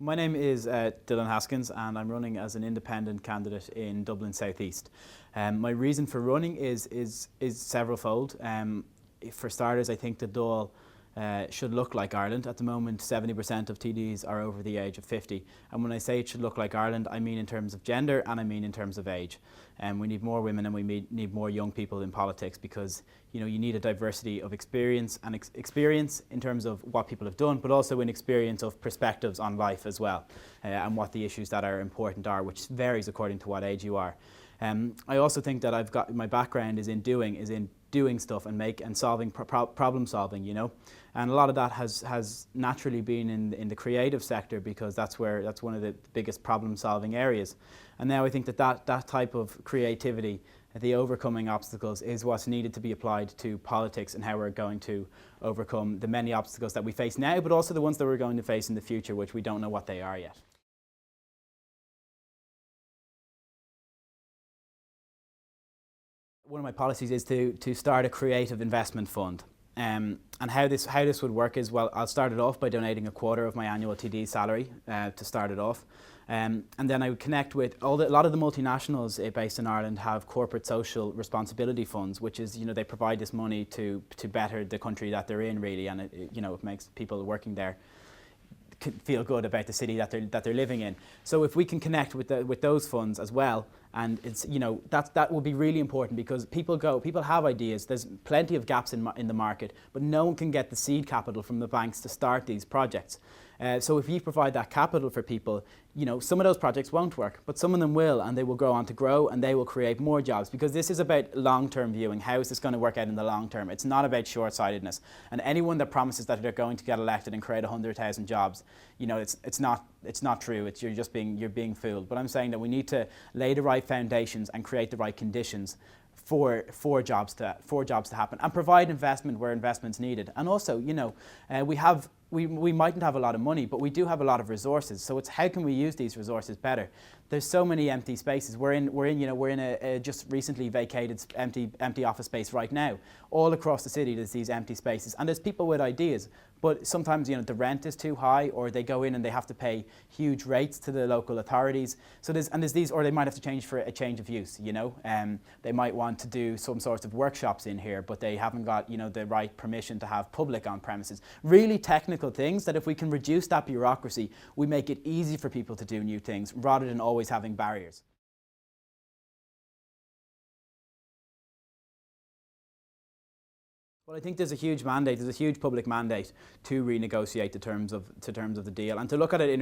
My name is Dylan Haskins and I'm running as an independent candidate in Dublin South East. My reason for running is several-fold. For starters, I think the Dáil should look like Ireland. At the moment, 70% of TDs are over the age of 50. And when I say it should look like Ireland, I mean in terms of gender and I mean in terms of age. We need more women and we need more young people in politics because you need a diversity of experience and experience in terms of what people have done, but also an experience of perspectives on life as well and what the issues that are important are, which varies according to what age you are. I also think that I've got my background is in doing stuff and solving problem solving, and a lot of that has naturally been in the creative sector because that's one of the biggest problem solving areas. And now I think that type of creativity, the overcoming obstacles, is what's needed to be applied to politics and how we're going to overcome the many obstacles that we face now, but also the ones that we're going to face in the future, which we don't know what they are yet. One of my policies is to start a creative investment fund. And how this would work is, well, I'll start it off by donating a quarter of my annual TD salary to start it off. And then I would connect with a lot of the multinationals based in Ireland have corporate social responsibility funds, which is, they provide this money to better the country that they're in, really, and it makes people working there feel good about the city that they're living in. So if we can connect with those funds as well, and it's that will be really important because people have ideas. There's plenty of gaps in the market, but no one can get the seed capital from the banks to start these projects. So if you provide that capital for people, some of those projects won't work, but some of them will, and they will go on to grow and they will create more jobs because this is about long-term viewing. How is this going to work out in the long term? It's not about short-sightedness. And anyone that promises that they're going to get elected and create 100,000 jobs, it's not true. You're being fooled. But I'm saying that we need to lay the right foundations and create the right conditions for jobs to happen and provide investment where investment's needed. And also, we mightn't have a lot of money, but we do have a lot of resources. So it's how can we use these resources better? There's so many empty spaces. We're in a just recently vacated empty office space right now. All across the city, there's these empty spaces, and there's people with ideas. But sometimes, the rent is too high, or they go in and they have to pay huge rates to the local authorities. So there's these, or they might have to change for a change of use. They might want to do some sorts of workshops in here, but they haven't got the right permission to have public on premises. Really technical things that if we can reduce that bureaucracy, we make it easy for people to do new things rather than always having barriers. Well, I think there's a huge mandate. There's a huge public mandate to renegotiate the terms of the deal, and to look at it in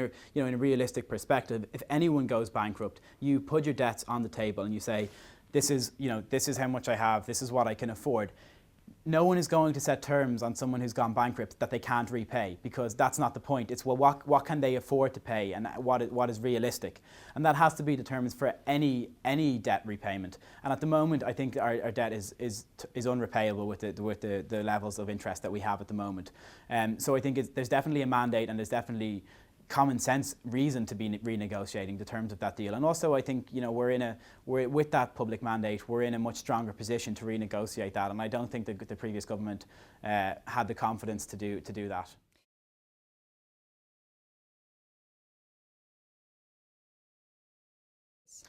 a realistic perspective. If anyone goes bankrupt, you put your debts on the table and you say, this is how much I have. This is what I can afford. No one is going to set terms on someone who's gone bankrupt that they can't repay, because that's not the point. It's, well, what can they afford to pay, and what is realistic, and that has to be determined for any debt repayment. And at the moment, I think our debt is unrepayable with the levels of interest that we have at the moment. So I think there's definitely a mandate, and there's definitely common sense reason to be renegotiating the terms of that deal. And also I think we're with that public mandate, we're in a much stronger position to renegotiate that, and I don't think the previous government had the confidence to do that.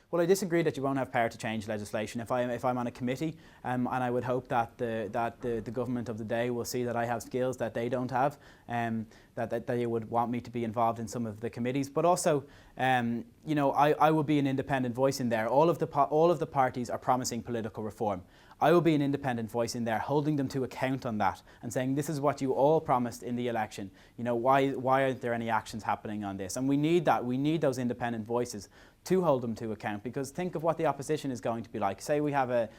Well, I disagree that you won't have power to change legislation. If I'm on a committee, and I would hope that the government of the day will see that I have skills that they don't have, that they would want me to be involved in some of the committees. But also, I will be an independent voice in there. All of the parties are promising political reform. I will be an independent voice in there, holding them to account on that and saying, this is what you all promised in the election. Why aren't there any actions happening on this? And we need that. We need those independent voices to hold them to account, because think of what the opposition is going to be like. Say we have a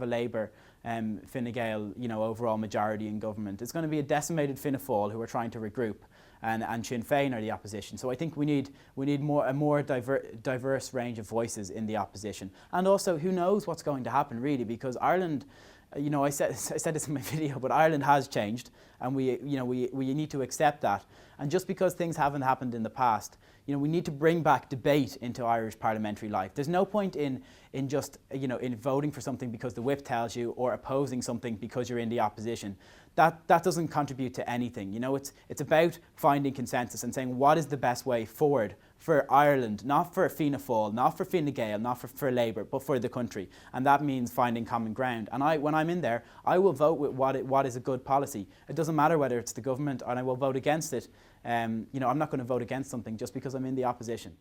Labour Fine Gael, overall majority in government. It's going to be a decimated Fianna Fáil who are trying to regroup, and Sinn Féin are the opposition. So I think we need a more diverse range of voices in the opposition. And also, who knows what's going to happen really, because Ireland you know, I said this in my video, but Ireland has changed, and we need to accept that. And just because things haven't happened in the past, you know, we need to bring back debate into Irish parliamentary life. There's no point in just, you know, in voting for something because the whip tells you, or opposing something because you're in the opposition. That doesn't contribute to anything. You know, it's about finding consensus and saying what is the best way forward for Ireland, not for Fianna Fáil, not for Fine Gael, not for Labour, but for the country. And that means finding common ground. And when I'm in there, I will vote with what is a good policy. It doesn't matter whether it's the government, and I will vote against it. You know, I'm not going to vote against something just because I'm in the opposition.